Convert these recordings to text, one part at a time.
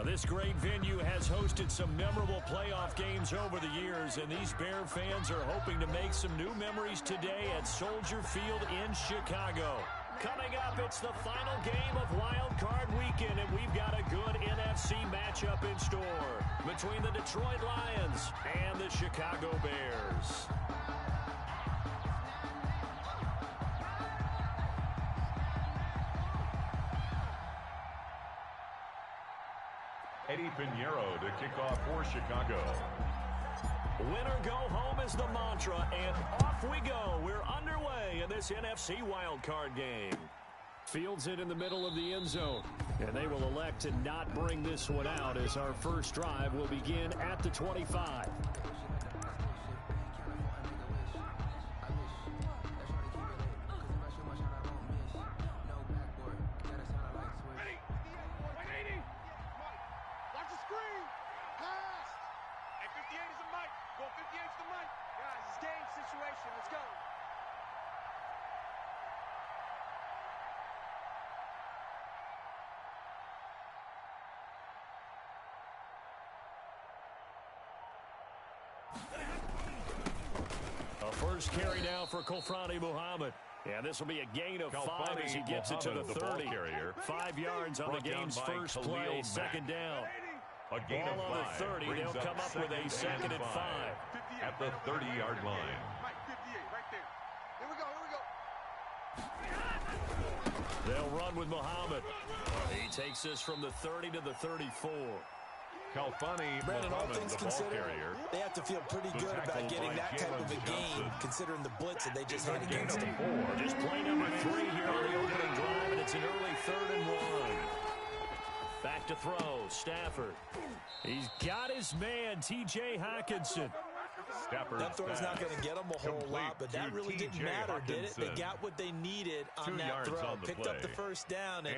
This great venue has hosted some memorable playoff games over the years, and these Bear fans are hoping to make some new memories today at Soldier Field in Chicago. Coming up, it's the final game of Wild Card Weekend, and we've got a good NFC matchup in store between the Detroit Lions and the Chicago Bears. Eddie Pinheiro to kick off for Chicago. Win or go home is the mantra, and off we go. We're underway in this NFC wildcard game. Fields it in the middle of the end zone, and they will elect to not bring this one out as our first drive will begin at the 25. A first carry now for Kofrani Muhammad. And this will be a gain of 5 as he gets it to the 30. 5 yards on the game's first play, second down. A gain of 5 on the 30. They'll come up with a second and 5. At the 30-yard line. They'll run with Muhammad. He takes this from the 30 to the 34. Brandon, all things considered, they have to feel pretty good about getting that type of a game, considering the blitz that they just had against them. Just play number 3 here on the opening drive, and it's an early 3rd and 1. Back to throw, Stafford. He's got his man, T.J. Hockenson. That throw's not going to get them a whole lot, but that really didn't matter, did it? They got what they needed on that throw. Picked up the first down, and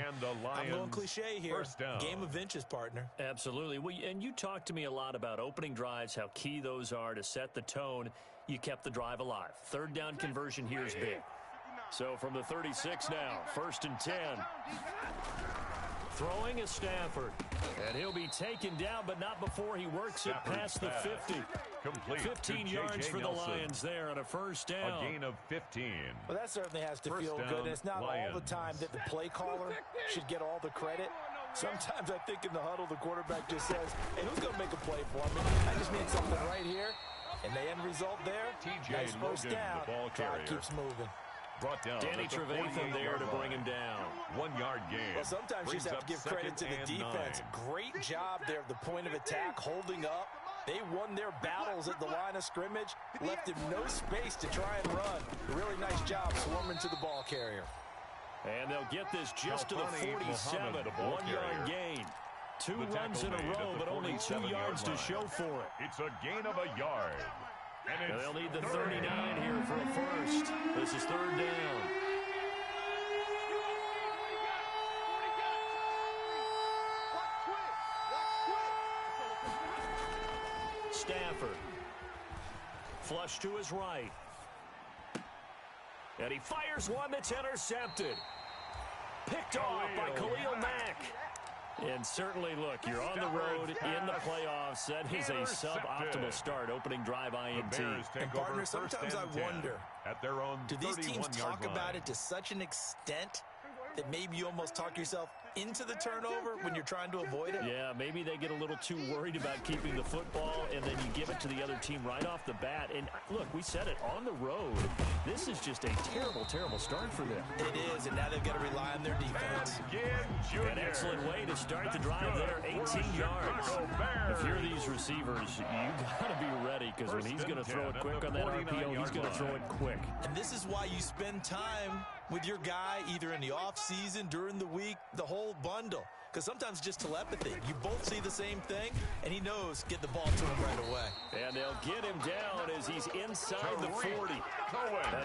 I'm going cliche here. Game of inches, partner. Absolutely. Well, and you talked to me a lot about opening drives, how key those are to set the tone. You kept the drive alive. 3rd down conversion here is big. So from the 36 now, 1st and 10. Throwing is Stafford. And he'll be taken down, but not before he works it past the 50. 15 yards for the Lions there on a first down. A gain of 15. Well, that certainly has to feel good. And it's not all the time that the play caller should get all the credit. Sometimes I think in the huddle, the quarterback just says, hey, who's going to make a play for me? I just need something right here. And the end result there, nice first down. Clock keeps moving. Brought down Danny Trevathan there to bring him down. 1-yard gain. Well, sometimes you just have to give credit to the defense. Great job there at the point of attack, holding up. They won their battles at the line of scrimmage, left him no space to try and run. Really nice job swarming to the ball carrier. And they'll get this just to the 47, 1-yard gain. 2 runs in a row, but only 2 yards to show for it. It's a gain of a yard. And they'll need the 39 here for a first. This is 3rd down. Stafford. Flush to his right. And he fires one that's intercepted. Picked off by Khalil Mack. And certainly, look, you're on the road in the playoffs. That is a suboptimal start, opening drive INT. And, partner, sometimes I wonder, do these teams talk about it to such an extent that maybe you almost talk yourself into the turnover when you're trying to avoid it? Yeah, maybe they get a little too worried about keeping the football, and then you give it to the other team right off the bat. And, look, we said it, on the road, this is just a terrible, terrible start for them. It is, and now they've got to rely on their defense. An excellent way to start the drive there, 18 yards. If you're these receivers, you got to be ready, because when he's going to throw it quick on that RPO, he's going to throw it quick. And this is why you spend time with your guy either in the offseason, during the week, the whole bundle. Because sometimes just telepathy. You both see the same thing, and he knows get the ball to him right away. And they'll get him down as he's inside the 40.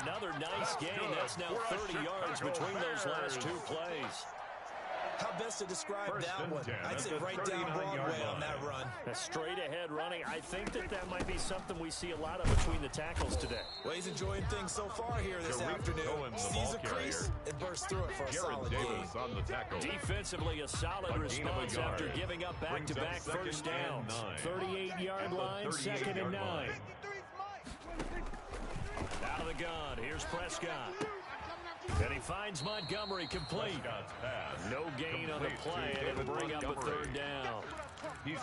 Another nice gain. That's now 30 yards between those last 2 plays. How best to describe that one? I'd say right down Broadway on that run. A straight-ahead running. I think that might be something we see a lot of between the tackles today. Well, he's enjoying things so far here this afternoon. Sees a crease and bursts through it for a solid game. On the tackle. Defensively, a solid response after giving up back-to-back first downs. 38-yard line, 2nd and 9. Out of the gun, here's Prescott. And he finds Montgomery complete. No gain on the play, and it'll bring up a 3rd down.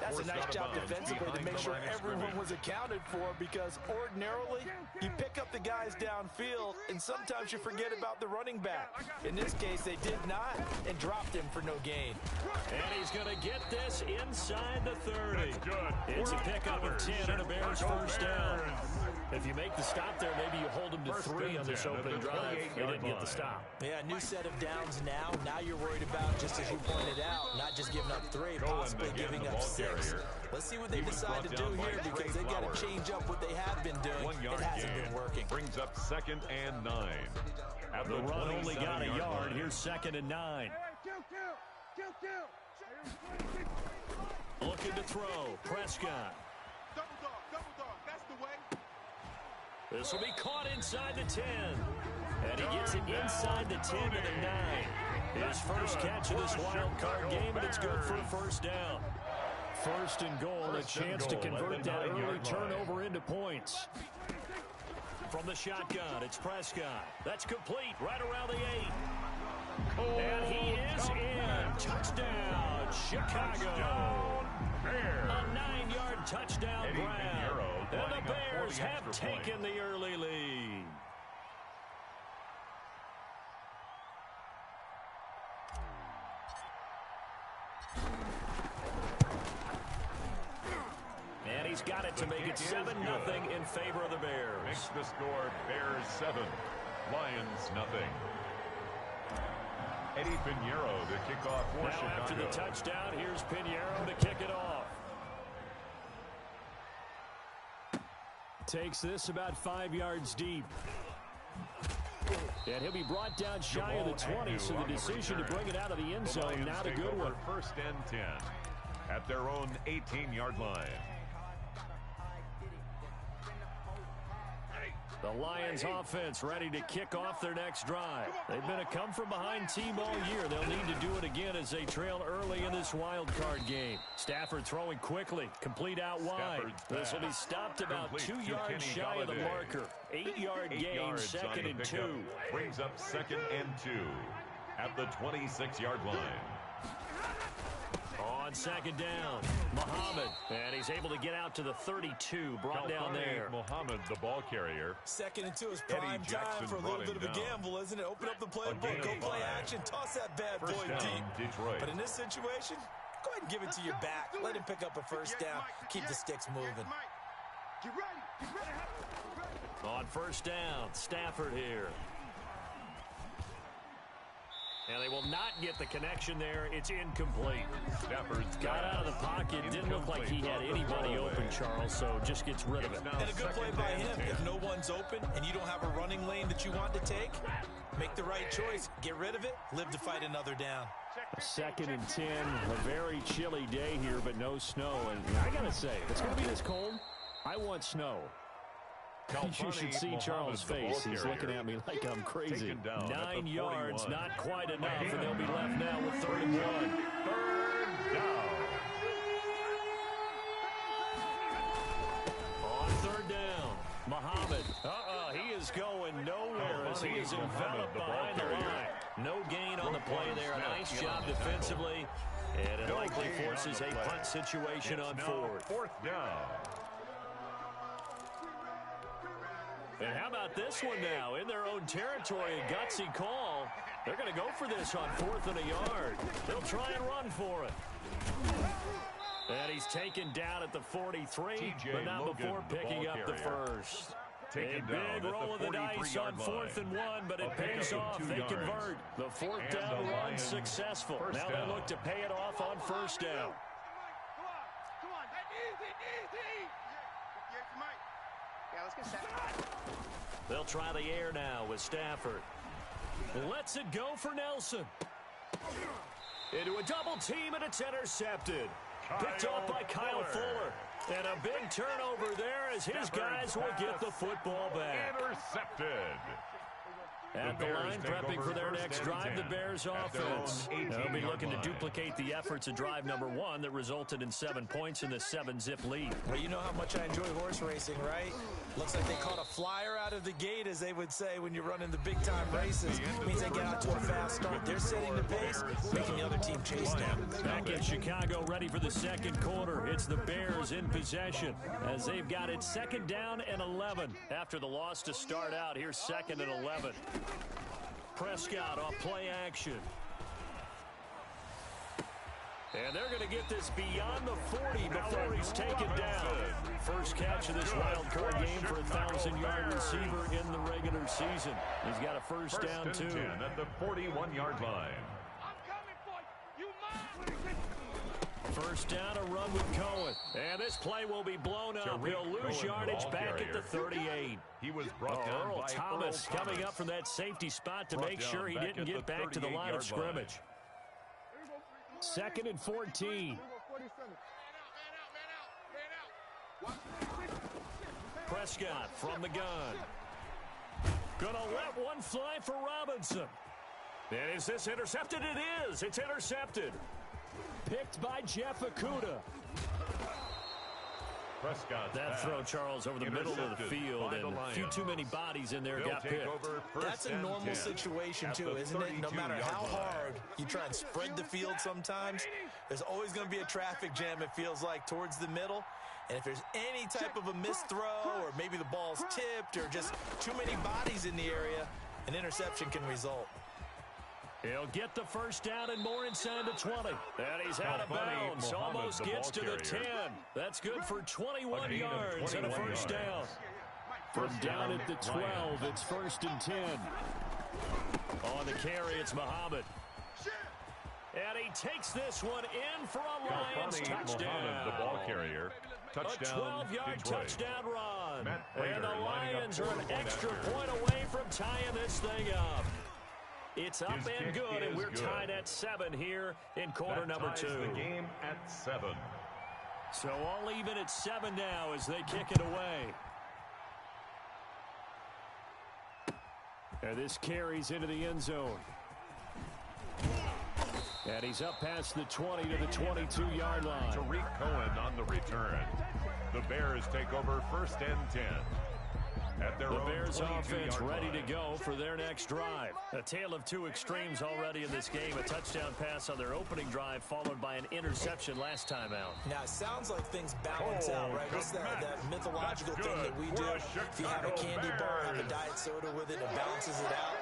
That's a nice job defensively to make sure everyone was accounted for, because ordinarily you pick up the guys downfield and sometimes you forget about the running back. In this case, they did not and dropped him for no gain. And he's going to get this inside the 30. It's a pickup of 10 and a Bears first down. If you make the stop there, maybe you hold them to 3 on this opening drive. They didn't get the stop. Yeah, new set of downs now. Now you're worried about, just as you pointed out, not just giving up 3, possibly giving up 6. Let's see what they decide to do here, because they've got to change up what they have been doing. It hasn't been working. Brings up 2nd and 9. The run only got a yard. Here's 2nd and 9. Looking to throw. Prescott. This will be caught inside the 10. And he gets it inside the 10 to the 9. His first catch of this wild card game, and it's good for a first down. 1st and goal, a chance to convert that early turnover into points. From the shotgun, it's Prescott. That's complete right around the 8. And he is in. Touchdown, Chicago. A 9-yard touchdown grab. And the Bears have taken the early lead. And he's got it to make it 7-0 in favor of the Bears. Makes the score Bears 7, Lions nothing. Eddie Pinheiro to kick off for Chicago. After the touchdown, here's Pinheiro to kick it off. Takes this about 5 yards deep. And he'll be brought down shy of the 20, so the decision to bring it out of the end zone, not a good one. 1st and 10 at their own 18-yard line. The Lions offense ready to kick off their next drive. They've been a come-from-behind team all year. They'll need to do it again as they trail early in this wild card game. Stafford throwing quickly, complete out wide. This will be stopped about 2 yards shy of the marker. 8-yard gain, 2nd and 2. Brings up 2nd and 2 at the 26-yard line. On 2nd down, Muhammad, and he's able to get out to the 32, brought down there. Muhammad, the ball carrier. 2nd and 2 is prime time for a little bit of a gamble, isn't it? Open up the playbook, go play action, toss that bad boy deep. Detroit. But in this situation, go ahead and give it to your back. Let him pick up a first down. Keep the sticks moving. On 1st down, Stafford here. And they will not get the connection there. It's incomplete. Stafford's got out of the pocket. Didn't look like he had anybody open, Charles, so just gets rid of it. And a good play by him. If no one's open and you don't have a running lane that you want to take, make the right choice. Get rid of it. Live to fight another down. 2nd and 10. A very chilly day here, but no snow. And I got to say, if it's going to be this cold, I want snow. You should see Charles' face. He's looking at me like I'm crazy. 9 yards, not quite enough, and they'll be left now with 3rd and 1. 3rd down. On 3rd down, Muhammad. He is going nowhere as he is enveloped behind the line. No gain on the play there. A nice job defensively, and it likely forces a punt situation on 4th. 4th down. And how about this one now? In their own territory, a gutsy call. They're going to go for this on 4th and a yard. They'll try and run for it. And he's taken down at the 43, but not before picking up the first. A big roll of the dice on 4th and 1, but it pays off. They convert. The 4th down run successful. Now they look to pay it off on 1st down. They'll try the air now with Stafford. Lets it go for Nelson. Into a double team, and it's intercepted. Picked off by Kyle Fuller. And a big turnover there as his guys will get the football back. Intercepted. At the line, prepping for their next drive, the Bears offense. They'll be looking to duplicate the efforts of drive number 1 that resulted in 7 points in the 7-zip lead. Well, you know how much I enjoy horse racing, right? Looks like they caught a flyer out of the gate, as they would say when you're running the big-time races. Means they get out to a fast start. They're setting the pace, making the other team chase them. Back in Chicago, ready for the second quarter. It's the Bears in possession as they've got it 2nd down and 11. After the loss to start out, here's 2nd and 11. Prescott off play action. And they're going to get this beyond the 40 before he's taken down. First catch of this wild card game for a 1,000-yard receiver in the regular season. He's got a first down, too. 10 at the 41-yard line. First down, a run with Cohen. And this play will be blown up. He'll lose yardage back at the 38. He was brought down Earl by Thomas Earl coming up from that safety spot to make sure he didn't get back to the line of scrimmage. 2nd and 14. Prescott from the gun. Gonna let one fly for Robinson. And is this intercepted? It is. It's intercepted. Picked by Jeff Okudah. That throw, Charles, over the middle of the field, and a few too many bodies in there got picked. That's a normal situation, too, isn't it? No matter how hard you try and spread the field sometimes, there's always going to be a traffic jam, it feels like, towards the middle. And if there's any type of a missed throw, or maybe the ball's tipped, or just too many bodies in the area, an interception can result. He'll get the first down and more inside the 20. And he's out of bounds. Almost gets to the 10. That's good for 21 yards and a first down. From down at the 12, it's 1st and 10. On the carry, it's Muhammad. And he takes this one in for a Lions touchdown. The ball carrier. Touchdown, a 12-yard touchdown run. And the Lions are an extra after. point away from tying this thing up. It's up and good, and we're tied at 7 here in quarter number 2. The game at 7. So all even at 7 now as they kick it away. And this carries into the end zone. And he's up past the 20 to the 22-yard line. Tariq Cohen on the return. The Bears take over 1st and 10. The Bears offense ready to go for their next drive. A tale of two extremes already in this game. A touchdown pass on their opening drive followed by an interception last time out. Now, it sounds like things balance out, right? What's that mythological thing that we do? If you have a candy bar, have a diet soda with it, it balances it out.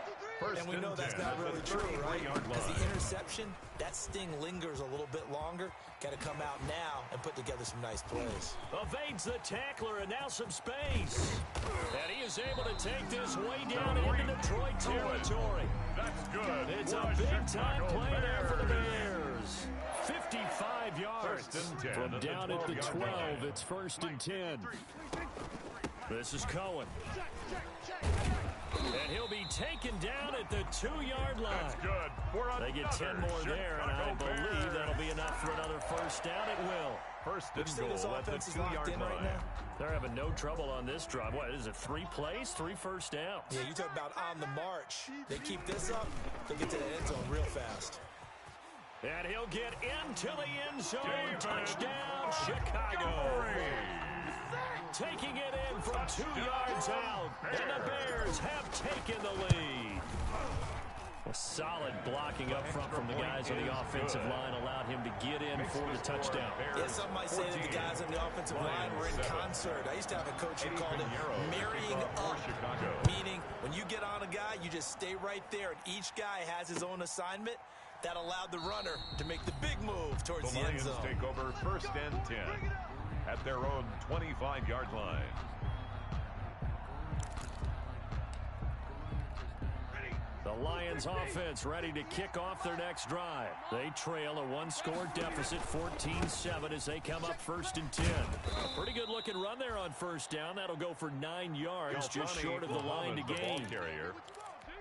And we know that's not really true, right? Because the interception, that sting lingers a little bit longer. Got to come out now and put together some nice plays. Evades the tackler, and now some space. And he is able to take this way down into Detroit territory. That's good. It's a big-time play there for the Bears. 55 yards. From down at the 12, it's 1st and 10. This is Cohen. And he'll be taken down at the 2-yard line. That's good. They get 10 more there, and I believe that'll be enough for another first down. It will. First and goal at the 2-yard line. Right now? They're having no trouble on this drive. What is it, 3 plays, 3 first downs? Yeah, you talk about on the march. They keep this up, they'll get to the end zone real fast. And he'll get into the end zone. Touchdown, Chicago. Taking it in from 2 yards out. And the Bears have taken the lead. A solid blocking up front from the guys on the offensive line allowed him to get in for the touchdown. Yeah, some might say that the guys on the offensive line were in concert. I used to have a coach who called it marrying up, meaning when you get on a guy, you just stay right there, and each guy has his own assignment. That allowed the runner to make the big move towards the end zone. The Lions take over 1st and 10 at their own 25-yard line. The Lions offense ready to kick off their next drive. They trail a 1-score deficit, 14-7 as they come up 1st and 10. A pretty good looking run there on first down. That'll go for 9 yards, just short of the line to gain.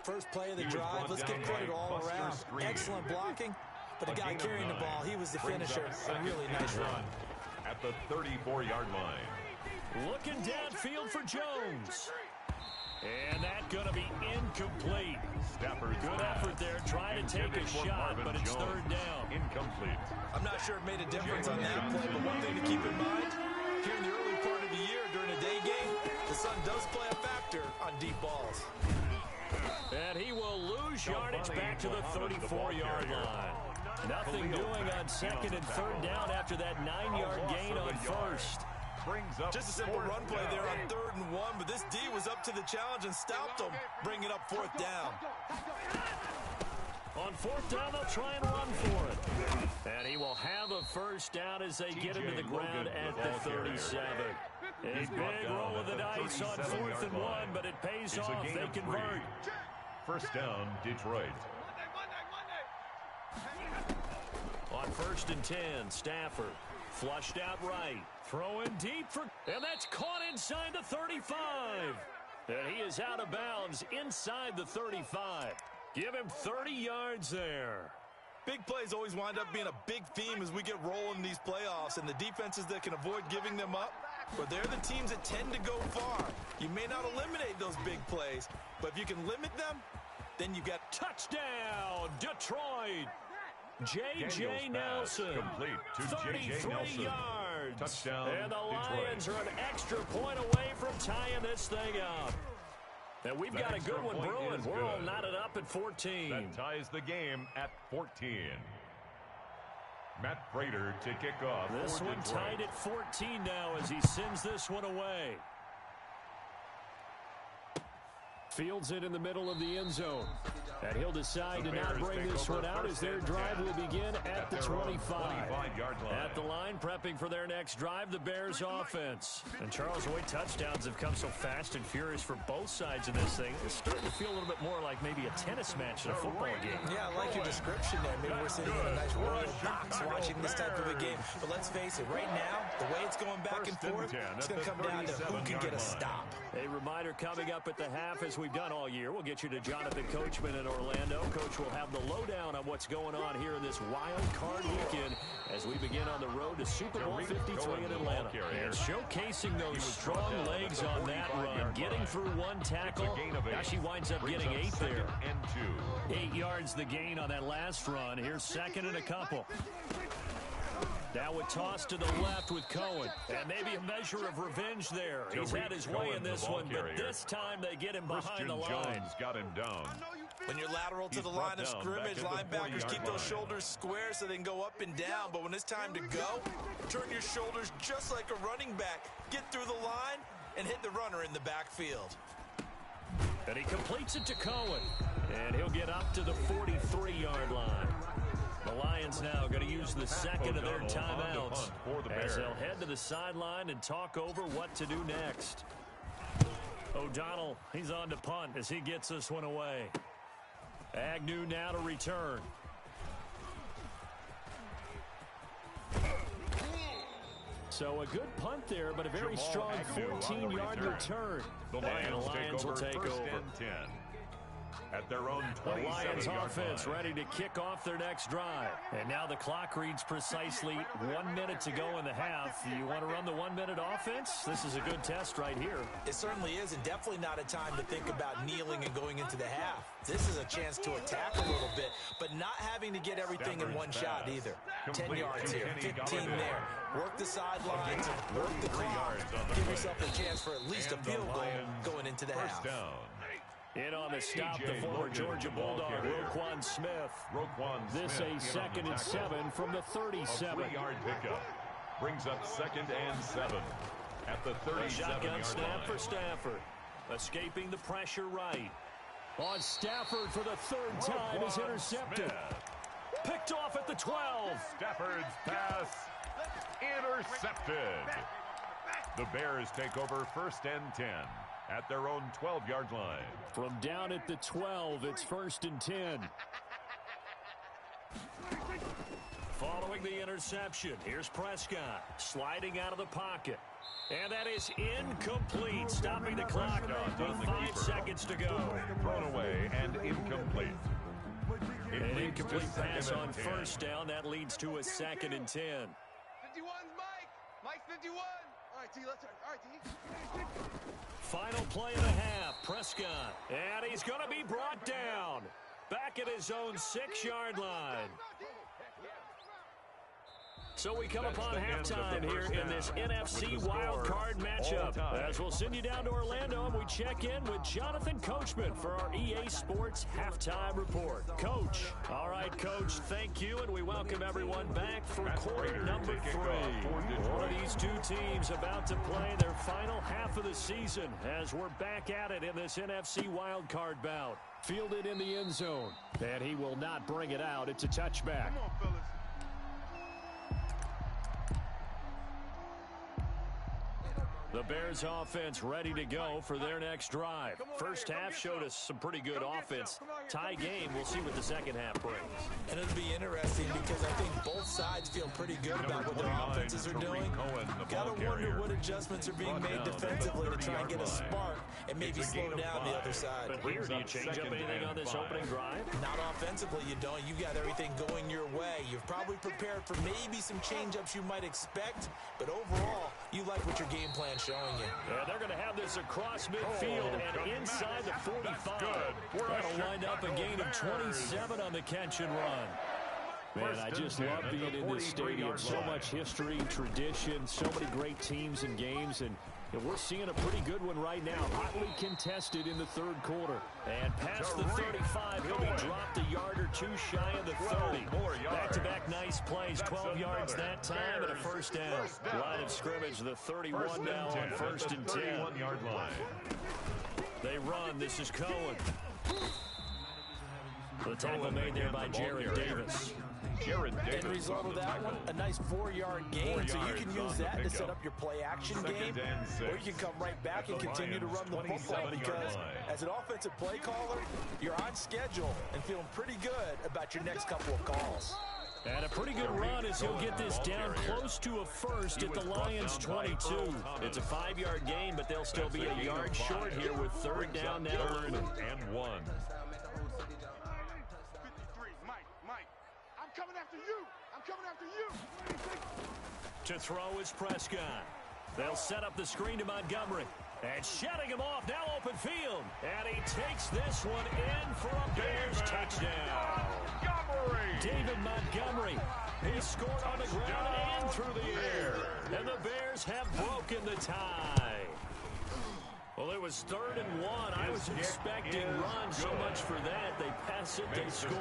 First play of the drive, let's give credit all around. Excellent blocking, but the guy carrying the ball, he was the finisher. A really nice run. At the 34-yard line. Looking downfield for Jones. And that's going to be incomplete. Stafford. Good effort there, trying to take a shot, but it's third down. Incomplete. I'm not sure it made a difference on that play, but one thing to keep in mind, here in the early part of the year during a day game, the sun does play a factor on deep balls. And he will lose yardage back to the 34-yard line. Nothing doing on second and third down after that 9-yard gain on first. Just a simple run play there on 3rd and 1, but this D was up to the challenge and stopped them, bringing up 4th down. On 4th down, they'll try and run for it. And he will have a first down as they get him to the ground at the 37. A big roll of the dice on 4th and 1, but it pays off. They convert. First down, Detroit. On 1st and 10, Stafford flushed out right. Throwing deep for, and that's caught inside the 35. And he is out of bounds inside the 35. Give him 30 yards there. Big plays always wind up being a big theme as we get rolling in these playoffs, and the defenses that can avoid giving them up, but they're the teams that tend to go far. You may not eliminate those big plays, but if you can limit them, then you got touchdown, Detroit. J.J. Nelson, complete to 33 Nelson. yards. Touchdown, and the Detroit. Lions are an extra point away from tying this thing up. And we've got a good one brewing. We're all knotted up at 14. That ties the game at 14. Matt Prater to kick off. This one tied at 14 now as he sends this one away. Fields it in the middle of the end zone. And he'll decide to not bring this one out as their drive will begin at the 25-yard line. At the line, prepping for their next drive, the Bears offense. And Charles, the way touchdowns have come so fast and furious for both sides of this thing, it's starting to feel a little bit more like maybe a tennis match than a football game. Yeah, I like your description there. Maybe we're sitting in a nice royal box watching this type of a game. But let's face it, right now, the way it's going back and forth, it's going to come down to who can get a stop. A reminder coming up at the half, as we've done all year. We'll get you to Jonathan Coachman in Orlando. Coach will have the lowdown on what's going on here in this wild card weekend as we begin on the road to Super Bowl 53 in Atlanta. And showcasing those strong legs on that run, getting through one tackle. Now she winds up getting 8 there. 8 yards the gain on that last run. Here's second and a couple. Now a toss to the left with Cohen. And maybe a measure of revenge there. He's had his way in this one, but this time they get him behind the line. Got him down. When you're lateral to the line of scrimmage, linebackers keep those shoulders square so they can go up and down. But when it's time to go, turn your shoulders just like a running back. Get through the line and hit the runner in the backfield. And he completes it to Cohen. And he'll get up to the 43-yard line. The Lions now going to use the second of their timeouts as they'll head to the sideline and talk over what to do next. O'Donnell, he's on to punt as he gets this one away. Agnew now to return. So a good punt there, but a very strong 14-yard return. The Lions will take over. At their own 27-yard line. The Lions offense ready to kick off their next drive. And now the clock reads precisely 1 minute to go in the half. You want to run the 1 minute offense? This is a good test right here. It certainly is, and definitely not a time to think about kneeling and going into the half. This is a chance to attack a little bit, but not having to get everything in one shot either. 10 yards here, 15 there. Work the sidelines, work the clock. Give yourself a chance for at least a field goal going into the half. In on the stop, the former Georgia Bulldog, Roquan Smith. This a 2nd and 7 from the 37. A 3-yard pickup brings up 2nd and 7 at the 37-yard shotgun snap line. for Stafford. Escaping the pressure right. On Stafford for the 3rd time is intercepted. Picked off at the 12. Stafford's pass intercepted. The Bears take over 1st and 10. At their own 12-yard line. From down at the 12, it's 1st and 10. Following the interception, here's Prescott sliding out of the pocket. And that is incomplete, stopping the clock with 5 seconds to go. Thrown away and incomplete. An incomplete pass on first down. That leads to a 2nd and 10. 51's Mike. Mike's 51. All right, T, let's start. All right, T. Final play of the half. Prescott. And he's going to be brought down. Back at his own 6-yard line. So we come upon halftime here in this NFC wildcard matchup. As we'll send you down to Orlando, and we check in with Jonathan Coachman for our EA Sports Halftime Report. Coach. All right, Coach, thank you, and we welcome everyone back for quarter number 3. One of these two teams about to play their final half of the season as we're back at it in this NFC wildcard bout. Fielded in the end zone, and he will not bring it out. It's a touchback. Come on, fellas. The Bears offense ready to go for their next drive. First half showed us some pretty good offense. Tie game, we'll see what the second half brings. And it'll be interesting because I think both sides feel pretty good about what their offenses are doing. Gotta wonder what adjustments are being made defensively to try and get a spark and maybe slow down the other side. But here, do you change up anything on this opening drive? Not offensively, you don't. You got everything going your way. You've probably prepared for maybe some change-ups you might expect, but overall, you like what your game plan showing you. Yeah, they're going to have this across midfield and inside the 45. That'll wind up a gain of 27 on the catch and run. Man, I just love being in this stadium. So much history, tradition, so many great teams and games, and we're seeing a pretty good one right now. Hotly contested in the third quarter. And past the 35, he'll be dropped a yard or two shy of the 30. Back-to-back nice plays, 12 yards that time and a first down. Line of scrimmage, the 31 now on 1st and 10. They run. This is Cohen. The tackle made there by Jared Davis. End result of that one, a nice 4-yard gain, so you can use that to set up your play-action game, or you can come right back and continue to run the football because as an offensive play caller, you're on schedule and feeling pretty good about your next couple of calls. And a pretty good run as he'll get this down close to a first at the Lions' 22. It's a 5-yard gain, but they'll still be a yard short here with 3rd down now. 3rd and 1. Coming after you. I'm coming after you. To throw is Prescott. They'll set up the screen to Montgomery. And shutting him off, now open field. And he takes this one in for a Bears touchdown. David Montgomery. He scored on the ground and through the air. And the Bears have broken the tie. Well, it was 3rd and 1. I was expecting run, so much for that. They pass it, they score.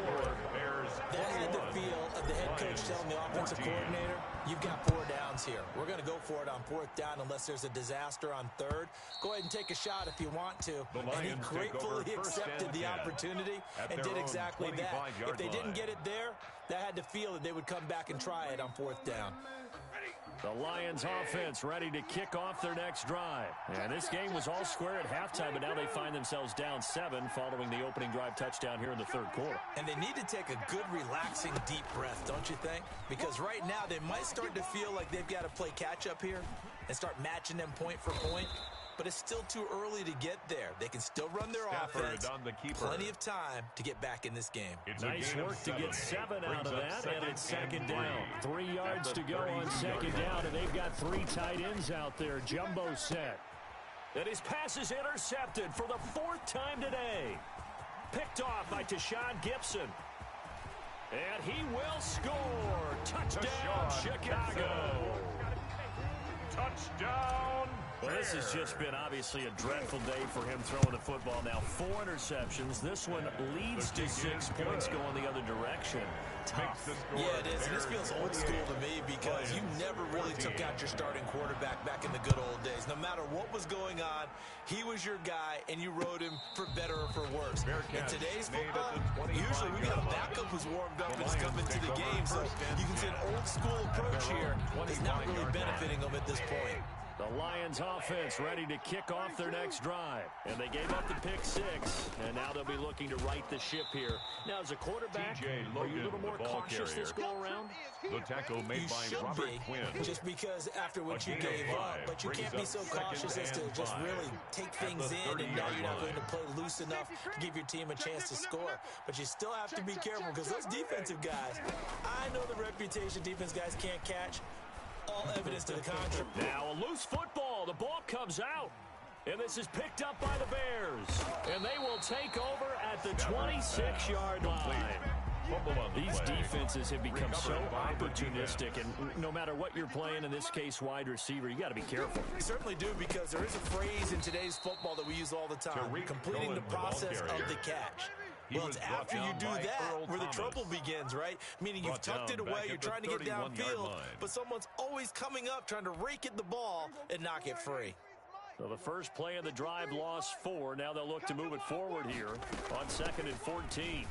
That had the feel of the head coach telling the offensive coordinator, you've got 4 downs here. We're going to go for it on 4th down unless there's a disaster on 3rd. Go ahead and take a shot if you want to. And he gratefully accepted the opportunity and did exactly that. If they didn't get it there, that had to feel that they would come back and try it on 4th down. The Lions offense ready to kick off their next drive. And this game was all square at halftime, but now they find themselves down 7 following the opening drive touchdown here in the 3rd quarter. And they need to take a good, relaxing, deep breath, don't you think? Because right now they might start to feel like they've got to play catch-up here and start matching them point for point. But it's still too early to get there. They can still run their offense. Plenty of time to get back in this game. Nice work to get 7 out of that, and it's 2nd down. 3 yards to go on 2nd down, and they've got 3 tight ends out there. Jumbo set. And his pass is intercepted for the 4th time today. Picked off by Tashawn Gibson. And he will score. Touchdown, Chicago. Touchdown. Well, this has just been obviously a dreadful day for him throwing the football. Now 4 interceptions. This one leads to 6 points going the other direction. Tough. Yeah, it is. And this feels old school to me because you never really took out your starting quarterback back in the good old days. No matter what was going on, he was your guy, and you rode him for better or for worse. In today's football, usually we got a backup who's warmed up and is coming to the game. So you can see an old school approach here is not really benefiting them at this point. The Lions offense ready to kick off their next drive. And they gave up the pick 6, and now they'll be looking to right the ship here. Now, as a quarterback, are you a little more cautious this go around? The tackle made by Robert Quinn. Just because after what you gave up, but you can't be so cautious as to just really take things in, and now you're not going to play loose enough to give your team a chance to score. But you still have to be careful because those defensive guys, I know the reputation defense guys can't catch. All evidence to the contrary. Now a loose football. The ball comes out. And this is picked up by the Bears. And they will take over at the 26-yard line. These defenses have become so opportunistic, and no matter what you're playing, in this case wide receiver, you got to be careful. You certainly do, because there is a phrase in today's football that we use all the time, completing the process of the catch. Well, it's after you do that where the trouble begins, right? Meaning you've tucked it away, you're trying to get downfield, but someone's always coming up trying to rake at the ball and knock it free. So the first play of the drive lost 4. Now they'll look to move it forward here on 2nd and 14.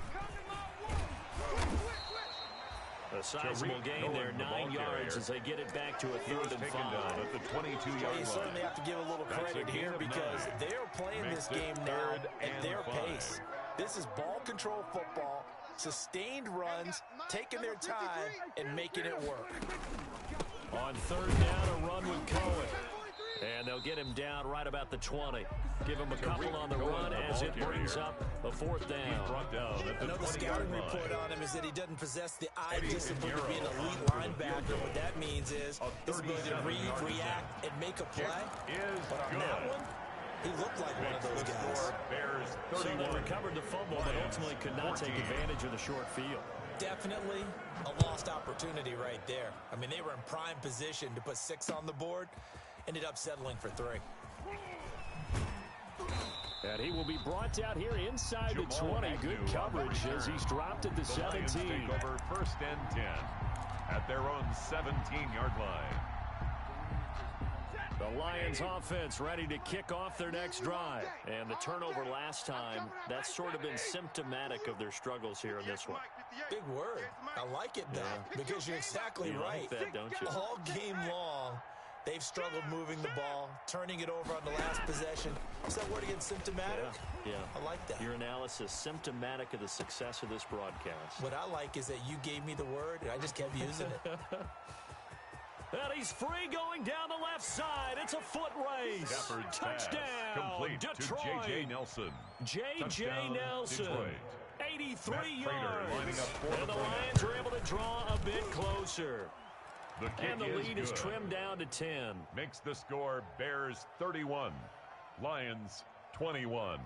A sizable gain there, 9 yards as they get it back to a 3rd and 5. At the 22-yard line. You certainly have to give a little credit here because they're playing this game now at their pace. This is ball control football, sustained runs, taking their time, and making it work. On 3rd down, a run with Cohen. And they'll get him down right about the 20. Give him a couple on the run as it brings up a 4th down. Another scouting report on him is that he doesn't possess the eye discipline to be an elite linebacker. What that means is his ability to read, react, and make a play. But on that one, he looked like one of those guys. So they recovered the fumble, but ultimately could not take advantage of the short field. Definitely a lost opportunity right there. I mean, they were in prime position to put 6 on the board. Ended up settling for 3. And he will be brought down here inside the 20. Good coverage as he's dropped at the 17. Take over 1st and 10 at their own 17-yard line. The Lions offense ready to kick off their next drive. And the turnover last time, that's sort of been symptomatic of their struggles here in this one. Big word. I like it, though, because you're exactly right. Like that, don't you? All game long, they've struggled moving the ball, turning it over on the last possession. Is that word again, symptomatic? Yeah. I like that. Your analysis, symptomatic of the success of this broadcast. What I like is that you gave me the word, and I just kept using it. And he's free going down the left side. It's a foot race. Stafford's touchdown, complete Detroit. To J.J. Nelson. J.J. Nelson. Detroit. 83 yards. Lining up and the Lions are able to draw a bit closer. And the lead is trimmed down to 10. Makes the score Bears 31, Lions 21.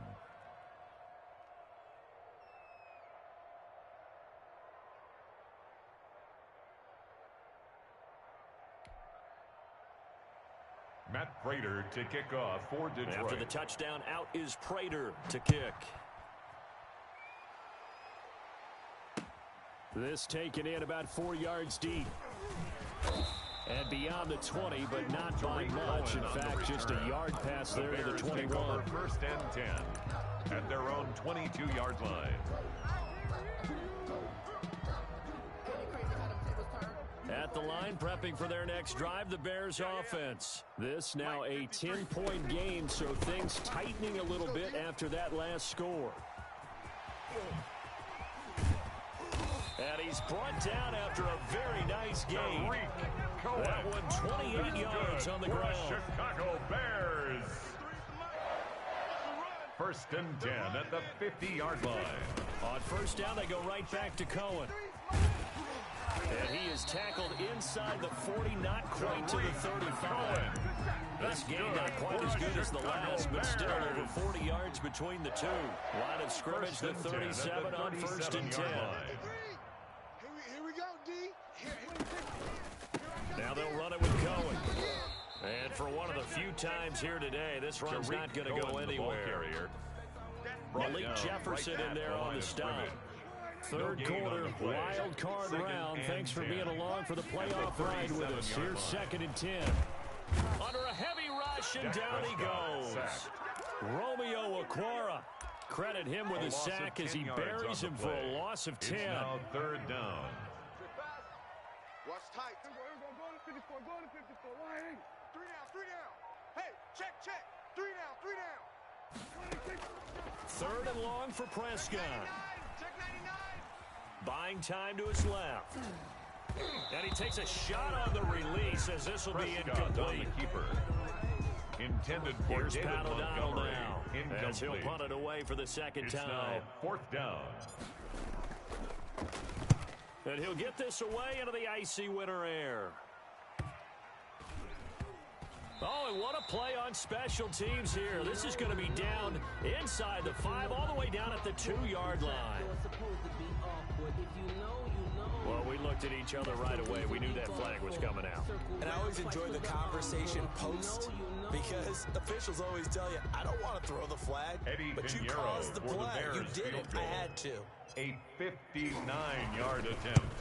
Matt Prater to kick off for Detroit. After the touchdown, out is Prater to kick. This taken in about 4 yards deep. And beyond the 20, but not by much. In fact, just a yard pass there to the 21. 1st and 10 at their own 22-yard line. At the line, prepping for their next drive, the Bears offense. This now a 10-point game, so things tightening a little bit after that last score. And he's brought down after a very nice game. That one 28 yards on the ground. Chicago Bears. 1st and 10 at the 50-yard line. On 1st down, they go right back to Cohen. And he is tackled inside the 40, not quite to the 35. This game not quite as good as the last, but still over 40 yards between the two. Line of scrimmage, the 37 on 1st and 10. Here we go, D. Now they'll run it with Cohen. And for one of the few times here today, this run's not going to go anywhere. Malik Jefferson in there on the stop. 3rd quarter, wild card round. Thanks for being along for the playoff ride with us. Here's 2nd and 10. Under a heavy rush, and down he goes. Romeo Okwara. Credit him with a sack as he buries him for a loss of 10. It's now 3rd down. Watch tight. Go to 54. Go to 54. Why? 3 down. Hey, check. 3 down. 3rd and long for Prescott. Check 99. Buying time to his left. And takes a shot on the release as this will be incomplete. On the keeper. Intended for Here's David Pat O'Donnell Montgomery. now, as he'll punt it away for the second time. Now 4th down. And he'll get this away into the icy winter air. Oh, and what a play on special teams here. This is going to be down inside the 5, all the way down at the 2-yard line. Well, we looked at each other right away. We knew that flag was coming out. And I always enjoy the conversation post because officials always tell you, I don't want to throw the flag, but you caused the play. You did it. I had to. A 59-yard attempt.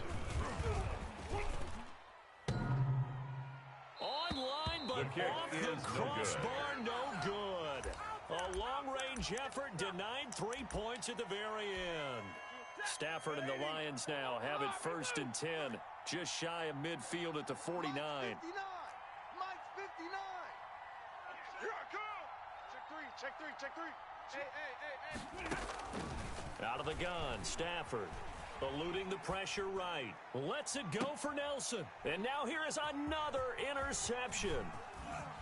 Online, but off the crossbar, no good. A long-range effort denied 3 points at the very end. Stafford and the Lions now have it 1st and 10, just shy of midfield at the 49. Mike's 59. Here I come. Check three. Hey. Out of the gun, Stafford. Eluding the pressure right. Lets it go for Nelson. And now here is another interception.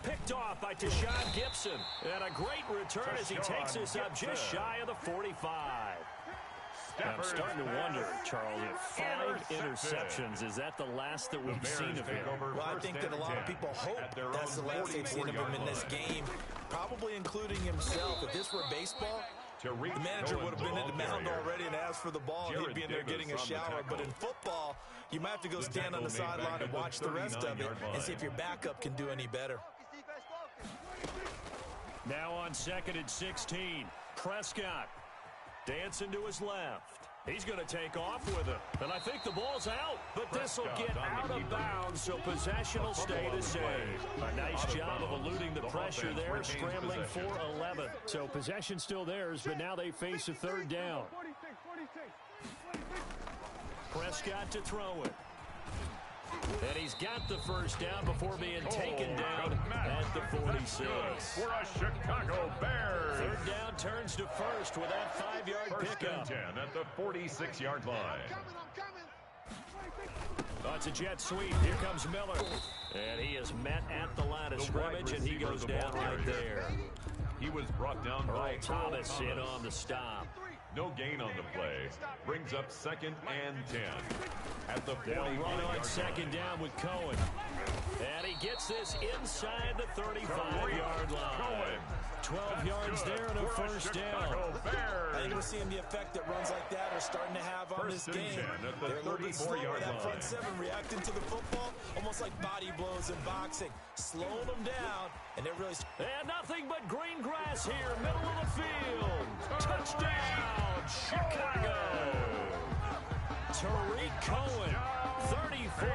Picked off by Tashawn Gibson. And a great return as he takes this up just shy of the 45. I'm starting to wonder, Charles, if 5 interceptions, is that the last that we've seen of him? Well, I think that a lot of people hope that's the last they've seen of him in this game, probably including himself. If this were baseball, the manager would have been in the mound already and asked for the ball, and he'd be in there getting a shower. But in football, you might have to go stand on the sideline and watch the rest of it and see if your backup can do any better. Now on 2nd and 16, Prescott dancing to his left. He's going to take off with it. And I think the ball's out. But this will get out of bounds, so possession will stay the same. A nice job of eluding the pressure there, scrambling for 11. So possession still theirs, but now they face a 3rd down. Prescott to throw it. And he's got the 1st down before being taken down at the 46. For a Chicago Bears. 3rd down turns to 1st with that 5-yard pickup. 1st and 10 at the 46-yard line. Oh, it's a jet sweep. Here comes Miller. And he is met at the line of scrimmage, and he goes down right there. He was brought down by Thomas in on the stop. No gain on the play. Brings up 2nd and 10. At the 40 They'll run on 2nd down with Cohen. And he gets this inside the 35-yard line. 12 yards there and a 1st down. I think we're seeing the effect that runs like that are starting to have on this game. They're a little bit slower. That front 7 reacting to the football, almost like body blows in boxing. Slowing them down, and they're really... And nothing but green grass here, middle of the field. Touchdown, Chicago. Tariq Cohen, 34